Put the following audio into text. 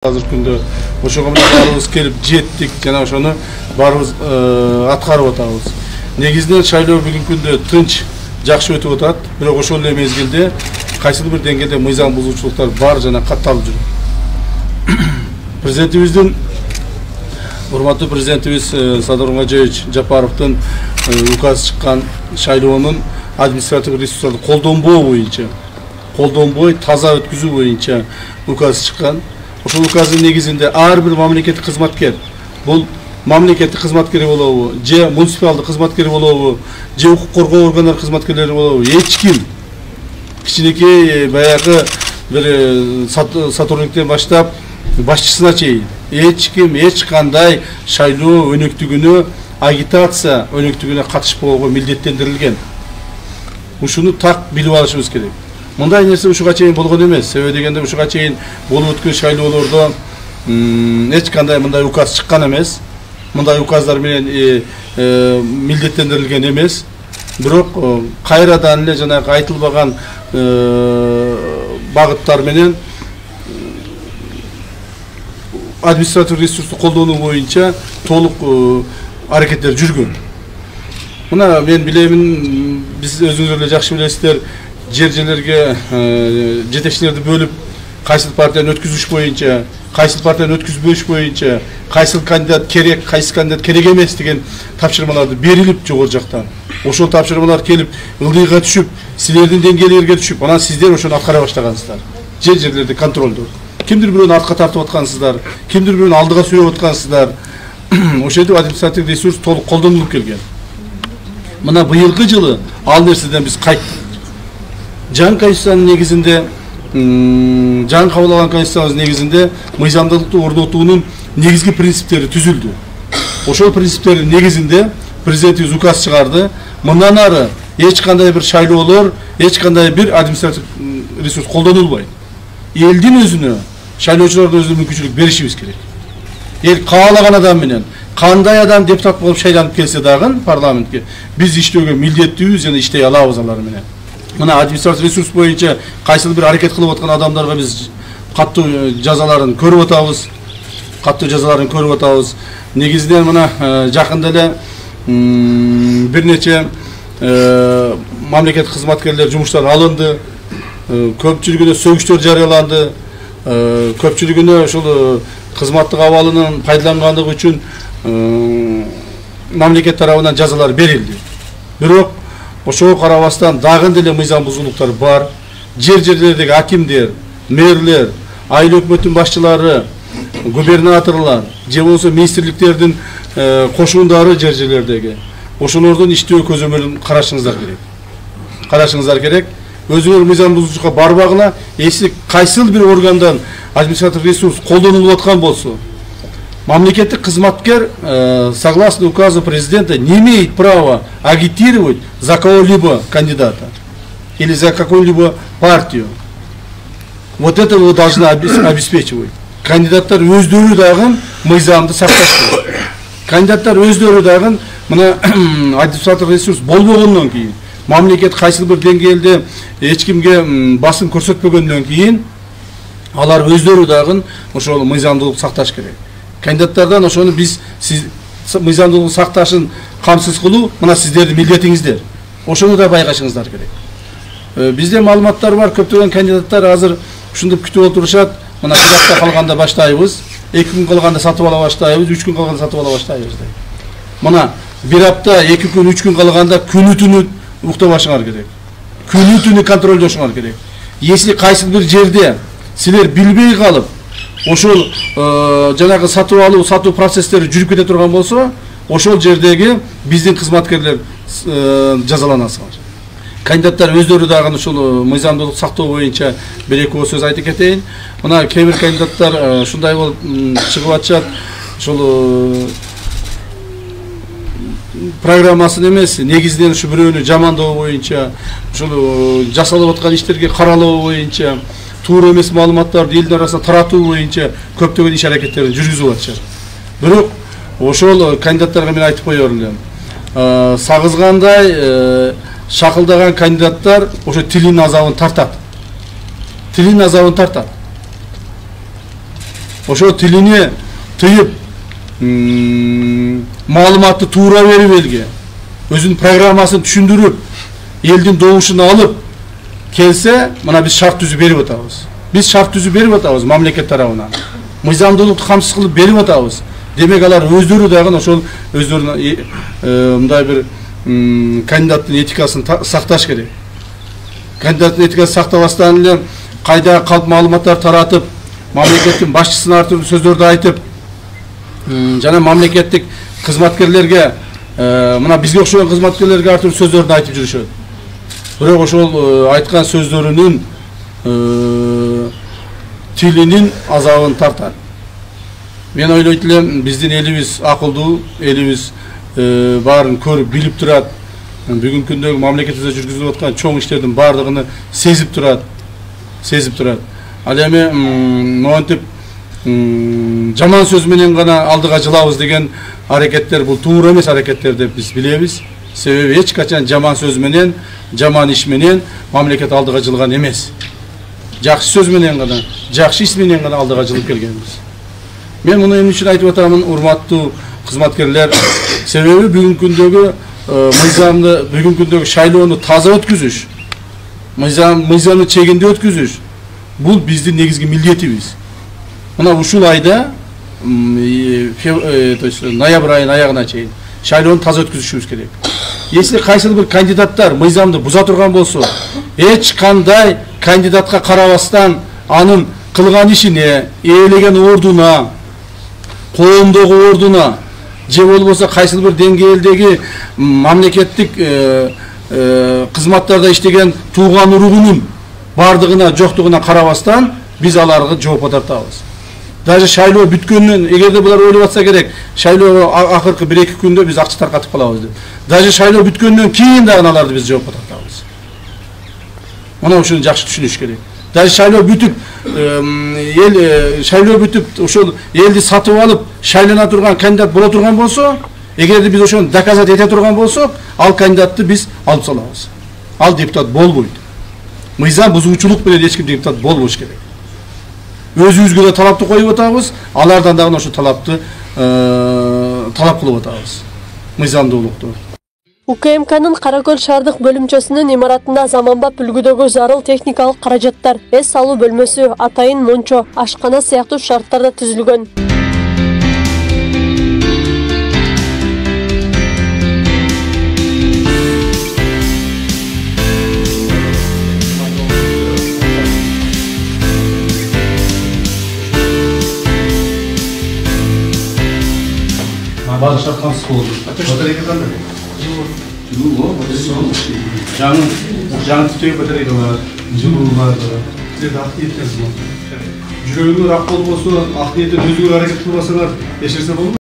Hazır күндө ошого менен баарыбыз келип жеттик, жана ошону баарыбыз аткарып атабыз. Негизинен шайлоо бүгүнкү күндө тынч, жакшы өтүп атат, бирок ошол эле мезгилде кайсыл бир деңгээлде мыйзам бузуучулуктар бар жана катталып жүрөт. Президентибиздин, урматтуу президентибиз Садыр Омаржанович Жапаровдун указы чыккан шайлоонун административдик ресурстарды колдонбой, таза өткүзүү боюнча указ чыккан. Ошол указдын негизинде ар бир мамлекеттик кызматкер, бул мамлекеттик кызматкери болобу, же муниципалдык кызматкери болобу, же укук коргоо органдары кызматкерлери болобу, эч ким кичинекей баягы бир сотрудниктен баштап башчысына чейин эч ким эч кандай шайлоо өнөктүгүнө, агитация өнөктүгүнө катышпоого милдеттендирилген. Ушуну так билип алышыбыз керек. Мындай нерсе ушуга чейин болгон эмес. Себеби дегенде ушуга чейин болуп өткөн шайлоолордо эч кандай мындай указ чыккан эмес. Мындай указдар менен милдеттендирилген эмес. Бирок кайрадан эле жанагы айтылбаган багыттар менен административдик ресурсту колдонуу боюнча толук аракеттер жүргөн. Мына мен билемин, биз өзүңүздөр эле жакшы билесиздер, жерлерге жетекчилерди бөлүп, кайсыл партияны өткүзүш боюнча, кайсыл партияны өткүзбөш боюнча, кайсыл кандидат керек, кайсыл кандидат керек эмес деген тапшырмаларды берилип жогору жактан. Ошол тапшырмалар келип, ылдыйга түшүп, силердин деңгээлиңерге түшүп, анан сиздер ошону аткара баштагансыздар. Жерлерди контролдоо. Кимдир бирөөнү артка тартып аткансыздар, кимдир бирөөнү алдыга сүйөп аткансыздар. Ошентип административдик ресурс толук колдонулуп келген. Мына быйылкы жылы ал нерседен биз кайттык. Жаңы конституциянын негизинде, жаңы кабыл алган конституциябыз негизинде мыйзамдуулукту орнотуунун негизги принциптери түзүлдү. Ошол принциптердин негизинде президентибиз указ чыгарды. Мындан ары эч кандай бир шайлоолор, эч кандай бир административ ресурс колдонулбайт. Элдин өзүнө, шайлоочулардын өзүнө мүмкүнчүлүк беришибиз керек. Эл каалаган адам менен, кандай адам депутат болуп шайланып келсе дагы парламентке, биз иштөөгө милдеттүүбүз жана иштей алабыз алар менен. Мына административ ресурс боюнча кайсыл бир аракет кылып аткан адамдарга биз каттуу жазаларын көрүп атабыз. Негизинен мына жакында эле бир нече мамлекеттик кызматкерлер жумуштан алынды, көпчүлүгүнө сөгүштөр жарыяланды, көпчүлүгүнө ошол кызматтык абалынын пайдалангандыгы үчүн мамлекет тарабынан жазалар берилди. Бирок ошого карабастан дагы деле мыйзам бузуулуктар бар. Жерлердеги акимдер, мэрлер, айыл өкмөттүн башчылары, губернаторлор, же болбосо министрликтердин кошундары жерлердеги ошолордун иштөө көзөмөлүн карашыңыздар керек. Өзүңөр мыйзам бузуучулукка барбагыла, эси кайсыл бир органдан административ ресурс колдонулуп аткан болсо, мамлекеттик кызматкер, согласно указу президента, не имеет права агитировать за кого-либо кандидата или за какую-либо партию. Вот это вы должны обеспечивать. Кандидаттар өздөрү дагы мыйзамды сакташ керек. Кандидаттар өздөрү дагы мына административ ресурс болбогондон кийин, мамлекет кайсыл бир деңгээлде эч кимге басым көрсөтпөгөндөн кийин, алар өздөрү дагы ошол мыйзамдуулук сакташ керек. Кандидаттардан ошону биз мыйзамдуулук сакташын камсыз кылуу мына сиздердин милдетиңиздер. Ошону да байкашыңыздар керек. Бизде маалыматтар бар, көптөгөн кандидаттар азыр ушундуп күтүп отурушат. Мына бир апта калганда баштайбыз, 2 күн калганда сатып ала баштайбыз, 3 күн калганда сатып ала баштайбыз дейт. Мына бир апта, 2 күн, 3 күн калганда күнү-түнү уктабашыңар керек. Күнү-түнү контролдошуңар керек. Если кайсы бир жерде силер билбей калып, ошол жанагы сатып алуу, сатуу процесстери жүрүп кете турган болсо, ошол жердеги биздин кызматкерлер жазаланасыңар. Кандидаттар өздөрү дагы ошол мыйзамдуулук сактоо боюнча бир-эки сөз айтып кетейин. Мына кээ бир кандидаттар ушундай болуп чыгып атышат, ошол программасын эмес, негизинен ушу бирөөнү жамандоо боюнча, ошол жасалып аткан иштерге каралоо боюнча, туура эмес маалыматтарды элдин арасына таратуу боюнча көптөгөн иш аракеттерин жүргүзүп атышат. Бирок ошол кандидаттарга мен айтып коёр элем. Сагызгандай шакылдаган кандидаттар ошо тилин азабын тартат. ошо тилини тыйып, маалыматты туура берип элге, өзүнүн программасын түшүндүрүп, элдин добушун алып келсе, мына биз шарт түзүп берип атабыз. Биз шарт түзүп берип атабыз мамлекет тарабынан. Мыйзамдуулукту камсыз кылып берип атабыз. Демек алар өздөрү дагы ошол өздөрүнүн мындай бир кандидаттын этикасын сакташ керек. Кандидаттын этикасын сактабастан эле кайда калп маалыматтар таратып, мамлекеттин башчысына ар түрдүү сөздөрдү айтып, жана мамлекеттик кызматкерлерге, мына бизге окшогон кызматкерлерге ар түрдүү сөздөрдү айтып жүрүшөт. Бирок ошол айткан сөздөрүнүн тилинин азабын тартат. Мен ойлойт элем, биздин элибиз акылдуу, элибиз баарын көрүп, билип турат. Бүгүнкү күндөгү мамлекетибизде жүргүзүлүп аткан чоң иштердин баардыгын сезип турат. Ал эми монтип жаман сөз менен гана алдыга жылабыз деген аракеттер бул туура эмес аракеттер деп биз билебиз. Себеби эч качан жаман сөз менен, жаман иш менен мамлекет алдыга жылган эмес. Жакшы сөз менен гана, жакшы иш менен гана алдыга жылып келгенбиз. Мен муну эмне үчүн айтып атамын, урматтуу кызматкерлер? Себеби бүгүнкү күндөгү мыйзамды, бүгүнкү күндөгү шайлоону таза өткүзүш, мыйзамды чегинде өткүзүш, бул биздин негизги милдетибиз. Мына ушул айда, ноябрь айынын аягына чейин шайлоону таза өткүзүшүбүз керек. Если кайсыл бир кандидаттар мыйзамды буза турган болсо, эч кандай кандидатка карабастан анын кылган ишине, ээлеген ордуна, коомдогу ордуна, же болбосо кайсыл бир деңгээлдеги мамлекеттик кызматтарда иштеген тууган уругунун бардыгына, жоктугуна карабастан биз аларга жооп тартабыз. Даже шайлоо бүткөндөн, эгерде булар ойлоп атса керек, шайлоо акыркы 1-2 күндө биз акча таркатып калабыз деп. Даже шайлоо бүткөндөн кийин дагы аларды биз жооп тартабыз. Мына ушуну жакшы түшүнүш керек. Даже шайлоо бүтүп, шайлоо бүтүп, ошол элди сатып алып, шайлана турган кандидат боло турган болсо, эгерде биз ошону доказать эте турган болсок, ал кандидатты биз алып салабыз. Ал депутат болбойт. Мыйзам бузуучулук менен эч ким депутат болбош керек. Өзүбүзгө да талапты коюп атабыз, алардан дагы ошол талапты талап кылып атабыз. Мыйзамдуулукту. УКМКнын Каракөл шаардык бөлүмчөсүнүн имаратында заманбап үлгүдөгү зарыл техникалык каражаттар, эс салуу бөлмөсү, атайын мончо, ашкана сыяктуу шарттарда түзүлгөн. Bazı şartlansız oldu. Batarya kazandı. Жылуу, жаңы түтөй батареялар, жылуулар, силер ак ниеттесиз. Жүрөгүңөр ак болбосо, ак ниеттен өзүңөр аракет кылбасаңар, эч нерсе болбойт.